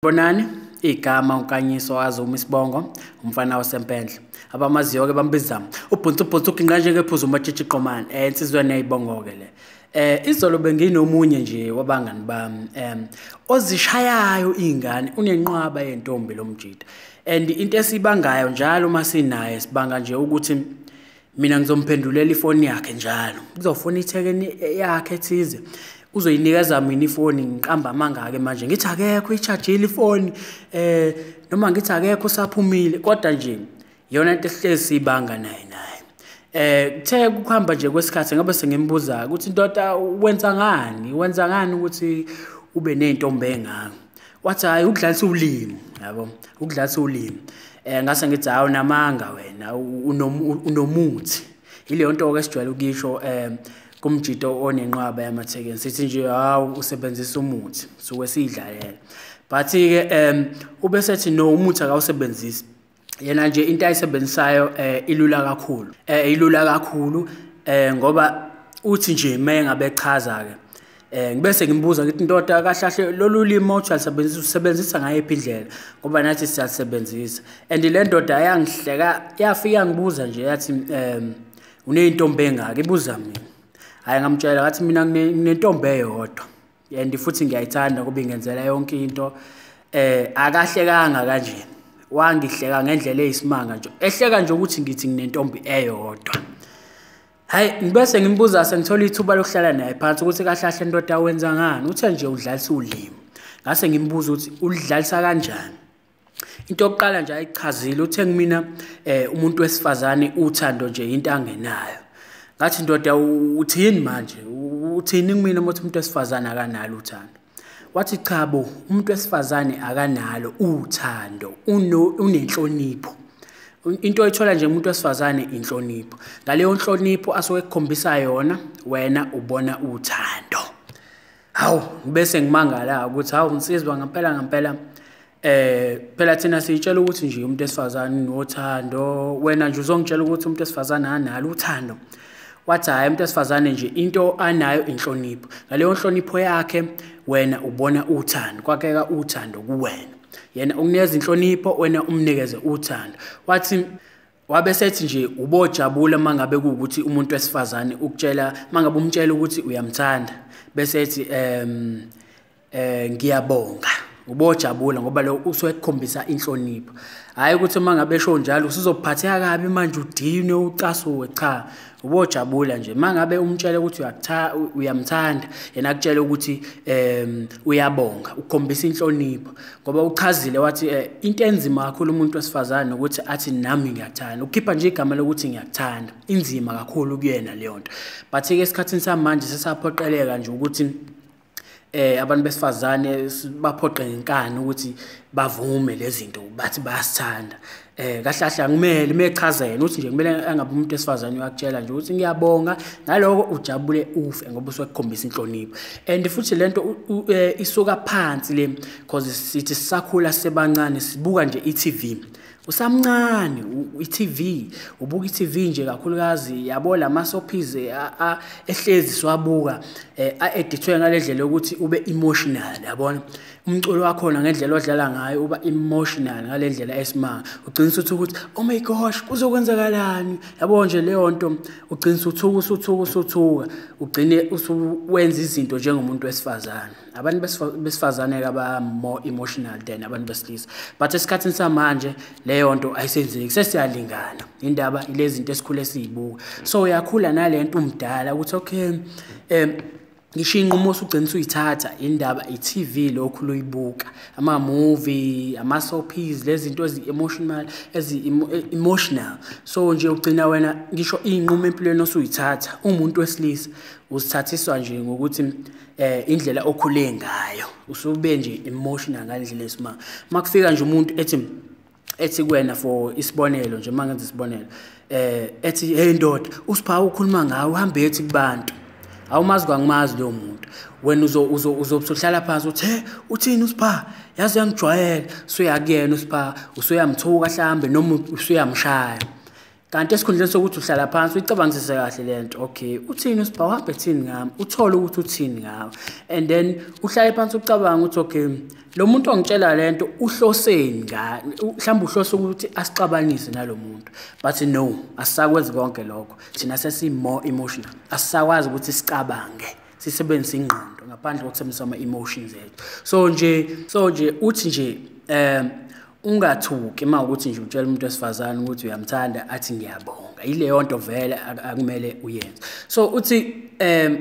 Bonani, igama uNkanyiso waZuma Isibongo, umfana wasempendle. Abamaziyo ke bambiza ubhuntsubhuntsu uginqa njengephuzu umatshitshi qomane. Insizweni yayibongo ke le. Izolo benginomunye nje wabangani bami ozishayayo izingane unenqwaba yentombi lomjida. And into esibangayo njalo masinaye sibanga nje ukuthi mina ngizomphendulela ifoni yakhe njalo. Uzofuna ithekeni yakhe ethize. Uzoyinikeza mina ifoni ngiqamba amangaka manje ngithi akekho i-charge ifoni noma ngithi akekho saphumile kodwa nje yona into ehlezi sibanga naye kuthe kuhamba nje kwesikhathi ngabe sengimbuza ukuthi indoda wenza ngani ukuthi ube nezintombi engaka wathi hayi ukudlalisa ulimi yabo ukudlalisa ulimi ngase ngithi hawo namanga wena unomuthi ile nto ke sijwayele ukisho kumjito onenqwaba yamathekeni sithi nje hawu usebenzisa umuthi suke sidlalela but ke ube sethi no umuthi akawusebenzisi yena nje into ayisebenzisayo ilula kakhulu ngoba uthi nje mayengabe echaza ke ngibese ngimbuza ukuthi indoda kahlahle lolu limo uthi usebenzisa ngayiphi indlela ngoba nathi siyasebenzisa and le ndoda yangihleka yafika ngibuza nje yathi unezintombi engaka ibuza mina hayi ngamtshela ngathi mina nginentombi eyodwa and futhi ngiyayithanda kuba ingenzela yonke into akahlekanga kanje wangihleka ngendlela eyisimanga nje ehleka nje ukuthi ngithi nginentombi eyodwa hayi ngibese ngimbuza sengithola ithuba lokuhlala naye phansi ukuthi kahlahle indoda wenza ngani uthe nje udlalisa ulimi ngase ngimbuza ukuthi ulidlalisa kanjani into yokuqala nje ayichazile uthe kumina umuntu wesifazane uthando nje into angenayo ngathi indoda uthini manje uthini kumina ukuthi umuntu wesifazane akanalo uthando wathi cha bo umuntu wesifazane akanalo uthando unenhlonipho into oyithola nje umuntu wesifazane inhlonipho ngaleyo nhlonipho asuke ekukhombisa yona wena ubona uthando hawu bese ngimangala ukuthi hawu insizwa ngempela phela thina siyitshela ukuthi nje umuntu wesifazane unothando wena nje uzongitshela ukuthi umuntu wesifazane analo uthando wathi hayi umuntu wesifazane nje into anayo inhlonipho ngaleyo nhlonipho yakhe wena ubona uthando kwakeka uthando kuwena yena ukunikeza inhlonipho wena umnikeze uthando wathi wabesethi nje ubojabula mangabe kuukuthi umuntu wesifazane ukutshela mangabe umtshela ukuthi uyamthanda bese ethi ngiyabonga ubojabula ngoba lo usuyekukhombisa inhlonipho hayi ukuthi mangabe esho njalo usizophatheka kabi manje udine ucasuke cha ubojabula nje mangabe umtshela ukuthi uyamthanda yena akutshela ukuthi uyabonga ukukhombisa inhlonipho ngoba uchazile wathi into enzima kakhulu umuntu wesifazane ukuthi athi nami ngiyathanda ukhipha nje igama lokuthi ngiyakuthanda inzima kakhulu kuyena leyo nto but ke esikhathini samanje sesaphoqeleka nje ukuthi abantu besifazane baphoqe ngenkani ukuthi bavume lezi zinto bathi bayasithanda kahlahle angimele mechazela uthi nje kumele angabe umuntu wesifazane uyakutshela nje ukuthi ngiyabonga naloko ujabule ufe ngoba usukukhombisa inhlonipho and futhi lento isuka phansi le because sithi sisakhula sebancane sibuka nje iTV usamncane iTV ubuka iTV nje kakhulukazi yabo lamasoappies ehlezi siwabuka edithwe ngalendlela ukuthi ube emotional yabona umculo wakho ngendlela odlala ngayo uba emotional ngalendlela esimanga ugcinisa ukuthi oh my gosh kuzokwenzakalani yabo nje leyo nto ugcinisa uthuka ugcine usuwenza izinto njengomuntu wesifazane abantu besifazane aba more emotional than abantu besilisa but esikhathini samanje leyo nto ayisenzeki sesiyalingana indaba ilezi zinto esikhule sizibuka so uyakhula nalento umdala ukuthi okay ngisho inqumo usugcinisa uyithatha indaba iTV lokhu loyibuka ama movie ama soapies lezi zinto emotional so nje ugcina wena ngisho inqumo empilweni osuyithatha umuntu wesilisa usithathiswa nje ngokuthi indlela okhule ngayo usube nje emotional ngalendlela esimanga makufika nje umuntu ethi kuwena for isibonelo nje mangenza isibonelo ethi hey ndoda usipha ukhuluma ngawe uhambe ethi kubantu awumazi kwangimazi lo muntu wena uzobuhlala phansi uthi uthini usipha yazi yangijwayela usuyakuyena usipha usuyamthuka mhlambe noma usuyamshaya kanti esikhundleni sokuthi uhlala phansi uyicabangisise kahle lento okay uthini uSiphawu hambe ethini ngami uthole ukuthi uthini ngawe and then uhlale phansi ucabanga ukuthi okay lo muntu ongitshela lento uhloseni mhlawumbe uhlose ukuthi asixabanise nalomuntu but no asisakwenzi konke lokho thina sesi more emotional asisakwazi ukuthi sicabange sisebenzise ingqondo ngaphandle kokusebenzisa ama emotions ethu so nje uthi nje ungathuki mawukuthi nje utshela umuntu wesifazane ukuthi uyamthanda athi ngiyabonga ileyo nto vele akumele uyenze so uthi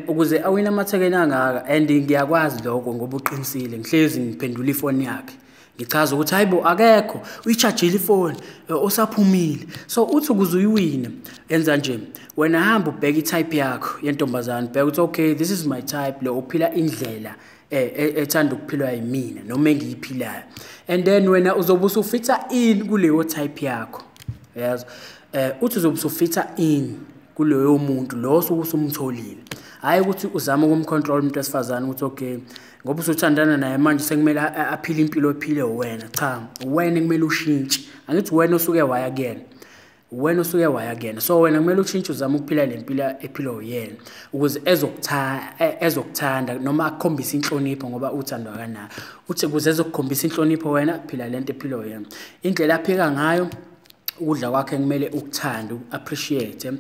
ukuze awina amathekeni angaka and ngiyakwazi lokho ngoba uqinisile ngihlezi ngiphendula ifoni yakhe ngichaza ukuthi hayibo akekho uyichargeile ifoni osaphumile so uthi ukuze uyiwine yenza nje wena hamba ubheka itype yakho yentombazana bheka ukuthi okay this is my type lo uphila indlela ethanda ukuphilwa yimina noma engiyiphilayo and then wena uzobe usufita in kuleyo type yakho yazi uthi uzobe usufita in kuleyo muntu lo usumtholile hayi ukuthi uzama ukumcontrol umuntu wesifazane ukuthi okay ngoba usuthandana naye manje sekumele aphile impilo ephile wena cha wena kumele ushintshe angithi wena osuke waya kuyena wena usuke waya kuyena so wena kumele ushintshe uzama ukuphila lempilo ephilo yena ukuze ezokuthanda noma akukhombisa inhlonipho ngoba uthandwa kana uthi ukuze ezokukhombisa inhlonipho wena phila lento ephilo yena indlela aphika ngayo ukudla kwakhe kumele ukuthanda appreciate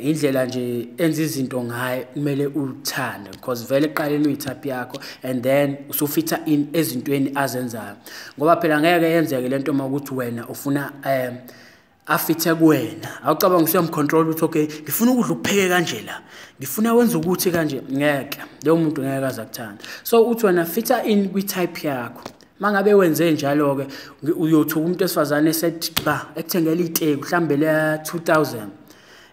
indlela nje enza izinto ngaye kumele uthande because vele eqaleni uyitype yakho and then usufita in ezintweni azenzayo ngoba phela ngeke yenzeke lento makuthi wena ufuna afithe kuwena awucabanga usuyamcontrol ukuthi okay ngifuna ukudla ukupheke kanje la ngifuna wenza ukuthi kanje ngeke leyo muntu ngeke azakuthanda so uthi wena fita in kwi-type yakho mangabe wenze njalo ke uyothuka umuntu esifazane esethi ba ekuthengela iteki mhlambe le 2000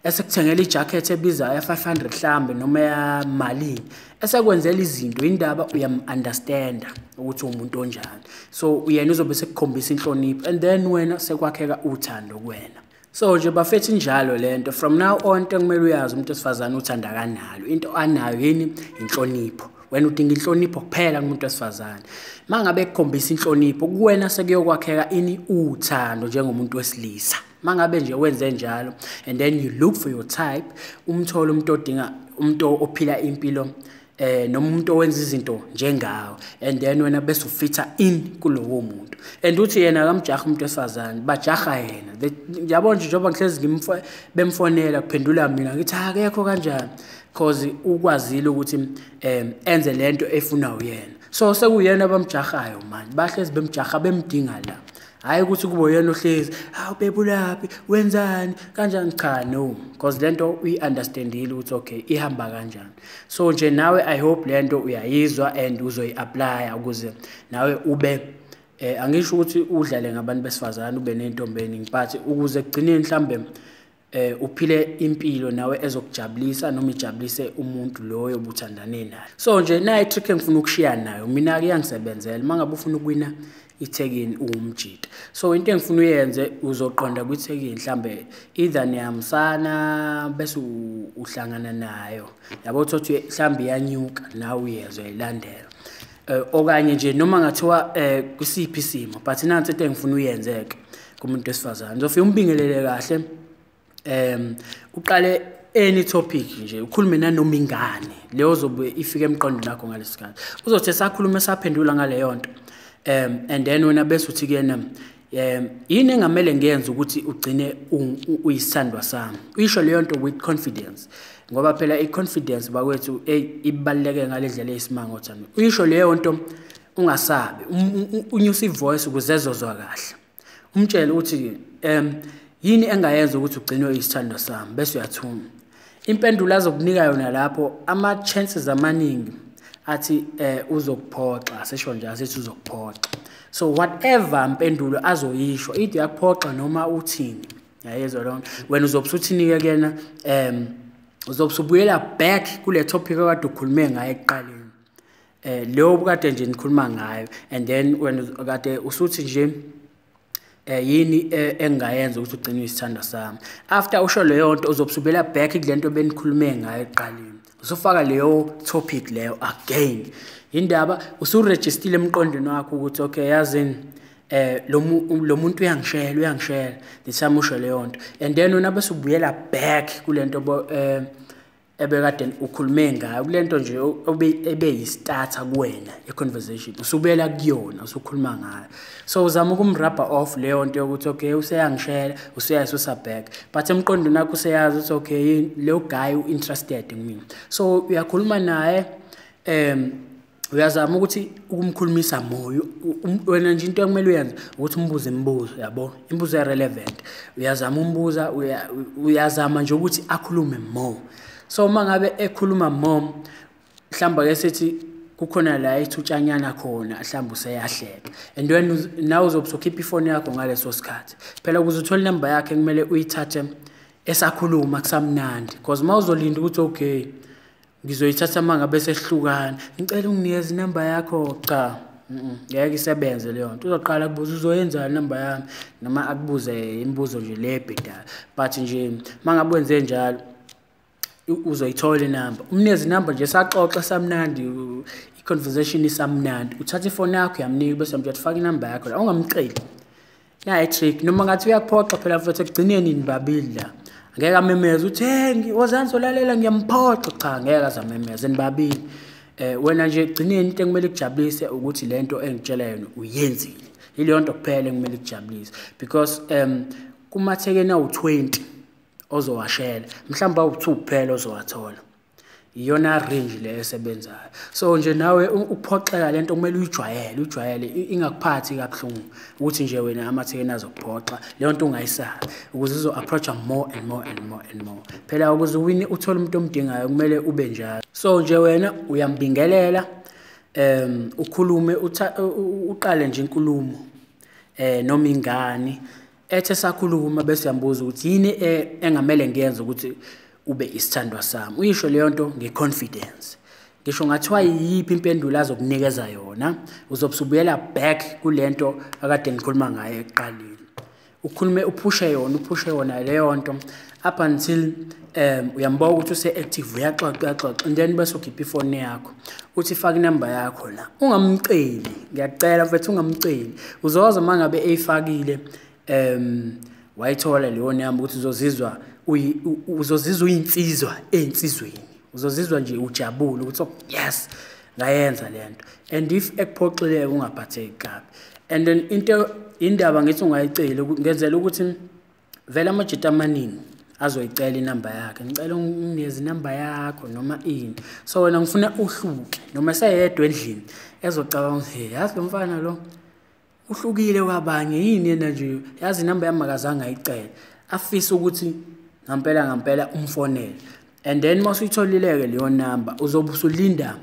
esekuthengela ijacket ebiza ya 500 mhlambe noma ya malini esekwenzela izinto indaba uyam-understand ukuthi umuntu onjani so uyena uzobe sekukhombisa inhlonipho and then wena sekwakheka uthando kuwena so nje bafethi njalo lento from now on kumele uyazi umuntu esifazane uthanda kanalo into anayo yini inhlonipho wena udinga inhlonipho kuphela kumuntu wesifazane mangabe ekukhombisa inhlonipho kuwena sekuyokwakheka ini uthando njengomuntu wesilisa mangabe nje wenze njalo and then you look for your type umtholo umuntu odinga umuntu ophila impilo noma umuntu owenza izinto njengawe and then wena bese ufita in kulowo muntu and uthi yena akamjaha umuntu wesifazane bajaha yena yabona nje njengoba ngihlezi bemfonela kuphendula mina ngithi akekho kanjani because ukwazile ukuthi enze lento efuna uyena so sekuyena abamjahayo manje bahlezi bemjaha bemdinga la hayi ukuthi kubo yena ohlezi ubebulaphi wenzani kanjani cha no because lento uyi-understandile ukuthi okay ihamba kanjani so nje nawe I hope lento uyayizwa and uzoyi-apply ukuze nawe ube angisho ukuthi udlale ngabantu besifazane ube nentombeni ngiphathi ukuze kugcineni mhlambe uphile impilo nawe ezokujabulisa noma ijabulise umuntu loyo obuthandane naye so nje nayi trick engifuna ukushiya nayo mina ke yangisebenzela mangabe ufuna ukuwina iThekwini uumjita so into engifuna uyenze uzoqonda kwiThekwini mhlambe either niyamsana bese uhlangana nayo yabo uthi mhlambe yanyuka nawe uyezwe ilandela okanye nje noma ngathiwa kusiphi isimo but nansi into engifuna uyenzeke kumuntu wesifazane ngizofika umbingelele kahle uqale any topic nje ukhulume nanoma ingane leyo zobe ifike emqondweni lakho ngalesikhathi uzothi sakhuluma saphendula ngaleyo nto and then wena bese uthi kuyena yini engamele ngiyenze ukuthi ugcine uyisithandwa sami uyisho leyo nto with confidence ngoba phela iconfidence bakwethu ibaluleke ngalendlela eyisimanga othando uyisho leyo nto ungasabi unyusa ivoice ukuze ezozwa kahle umtshele uthi yini engayenza ukuthi ugcine uyisithandwa sami bese uyathuma impendulo azokunika yona lapho ama chances amaningi athi uzokuphoxa sesho nje asithi uzokuphoxa so whatever impendulo azoyisho ithi yakuphoxa noma uthini yayezwa lo wena uzobusuthinike kena uzobusubuyela back kule topic okade ukhulume ngayo ekuqaleni leyo bukade nje nikhuluma ngayo and then wena kade usuthi nje yini engayenza ukuthi ugcine isithanda sami after usho leyo nto uzobusubela back kulento benikhulume ngayo eqaleni usufaka leyo topic leyo again indaba usuregistile emqondweni wakho ukuthi okay yazini lo muntu uyangishela the time usho leyo nto and then wena bese ubuyela back kulento ebekade ukhulume ngayo kulento nje ebe yistarter kuwena conversation usubuyela kuyona usukhuluma ngayo so uzama ukumrubber off leyo nto ukuthi okay useyangishela useyasusa back but emqondweni nakho useyazi ukuthi okay lo guy interested ngimi so uyakhuluma naye uyazama ukuthi ukumkhulumisa moyo wena nje into ekumele uyenze ukuthi umbuze imibuzo yabo imibuzo relevant uyazama umbuza uyazama nje ukuthi akhulume more so mangabe ekhuluma more mhlamba ke sithi kukhona la ithutshanyana khona mhlamba useyahleka and when now uzobukhipha ifoni yakho ngaleso sikhathi phela ukuze uthole number yakhe kumele uyithathe esakhuluma kusamnandi because mawuzolinda ukuthi okay ngizoyithatha mangabe sehlukana ngicela unginikeze inamba yakho cha ngeke isebenze leyo nto uzoqala kubuza uzoyenza inamba yami noma akubuze imibuzo nje lebheda but nje mangabe wenze njalo uzoyithola inamba umnikeze inamba nje saxoxa samnandi iconversation isamnandi uthatha ifoni yakho yamnika bese mfaka inamba yakho la ungamceli na trick noma ngathi uyakuphoqa phela futhi ekugcineni nibabili la ngeke amemeza uthi hey wazanzo lalela ngiyamphoqa cha ngeke azamemeza nibabili wena nje egcineni into ekumele kujabulise ukuthi lento engitshela yona uyenzile ileyo nto kuphela ekumele kujabulise because kumathekena u20 ozowashela mhlamba u2 kuphela ozowathola iyona range le esebenzayo so nje nawe uphoxeka lento kumele ujwayele ingakuphathi kabuhlungu ukuthi nje wena amathekena azokuphoxa leyo nto ungayisabi ukuze uzo approach more and more phela ukuze uwine uthole umuntu omdingayo kumele ube njalo so nje wena uyambingelela ukhulume uqale nje inkulumo noma ingani ethe sakhuluma bese yambuza ukuthi yini engamele ngiyenze ukuthi ube isithandwa sami uyisho leyo nto ngeconfidence ngisho ngathiwa yiphi impendulo azokunikeza yona uzobusubuyela back kulento akade ngikhuluma ngayo eqaleni ukhulume uphushe yona leyo nto up until uyamboka ukuthi use active uyaxoxa and then bese ukhipha ifoni yakho uthi faka inamba yakho la ungamceli ngiyacela mfethu ungamceli uzoza mangabe eyifakile wayithola leyo namba ukuthi uzozizwa uyinsizwa einsizweni uzozizwa nje ujabule ukuthi yes ngayenza lento and if ekuphoxile ungaphatheki kabi and then into indaba ngithi ungayicela ngenzela ukuthi vele amajita amaningi azoyicela inamba yakhe ngicela unginikeze inamba yakho noma ini so wena ngifuna uhluke noma seyedwa endlini ezocabanga ukuthi yazi lo mfana lo uhlukile kwabanye yini yena nje yazi inamba yami akazange ayicela afisa ukuthi ngampela umfonele and then masuyitholileke leyo number uzobe usulinda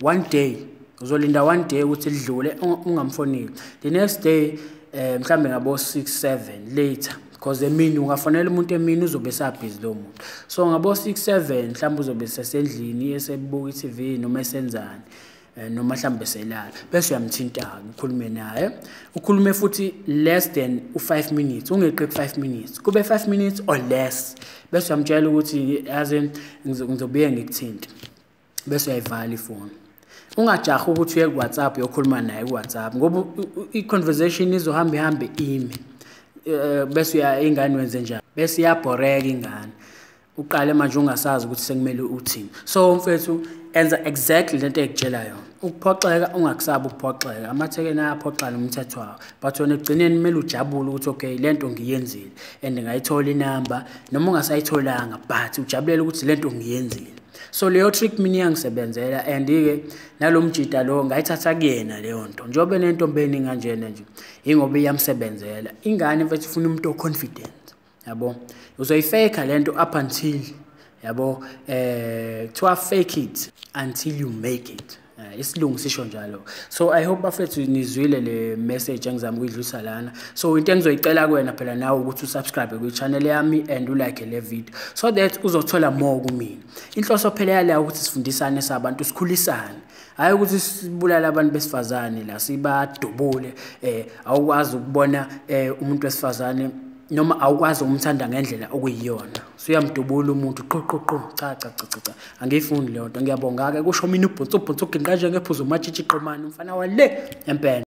one day uzolinda one day ukuthi lidlule ungamfoneli the next day mhlambe ngabo 6-7 later because emini ungafonela umuntu emini uzobe sabhizi lo muntu so ngabo 6-7 mhlambe uzobe sesendlini esebuka iTV noma esenzani noma mhlambe selala bese uyamthinta ukhulume naye ukhulume futhi less than u5 minutes ungeqe 5 minutes kube 5 minutes or less bese uyamtshela ukuthi yazi ngizobuye ngikuthinta bese uyayivala ifoni ungajaha ukuthi uye ku WhatsApp uyokhuluma naye ku WhatsApp ngoba iconversation izohamba ime bese ingane wenze njani bese iyabhoreka ingane uqale manje ungasazi ukuthi sekumele uthini so mfethu enza exactly lento ekutshela yona ukuphoxeka ungakusabi ukuphoxeka amathekena ayaphoxa nomthetho wawo but wena egcineni kumele ujabule ukuthi okay lento ngiyenzile and ngayithola inamba noma ungasayitholanga but ujabulela ukuthi lento ngiyenzile so leyo trick mina yangisebenzela and ke nalomjita lo ngayithatha kuyena leyo nto njobe lento mbeni kanjena nje ingoba iyamsebenzela ingane mfethu ufuna umuntu oconfident yabo uzoyifake lento up until yabo to fake it until you make it isilungu sisho njalo so I hope bafethu nizwile le message engizama ukuyidlulisa lana so into engizoyicela kuwena phela nawe ukuthi usubscribe ku channel yami and ulike le video so that uzothola more kumina inhloso phela yala ukuthi sifundisane sabantu sikhulisane hayi ukuthi sibulala abantu besifazane la sibadubule awukwazi ukubona umuntu wesifazane noma awukwazi ukumthanda ngendlela okuyiyona suyamdubula umuntu qoqoqo cha angifuni leyo nto ngiyabonga ke kusho mina ubhuntsubhuntshu uginqa nje ngephuzu umatshitshi qomani umfana wale empela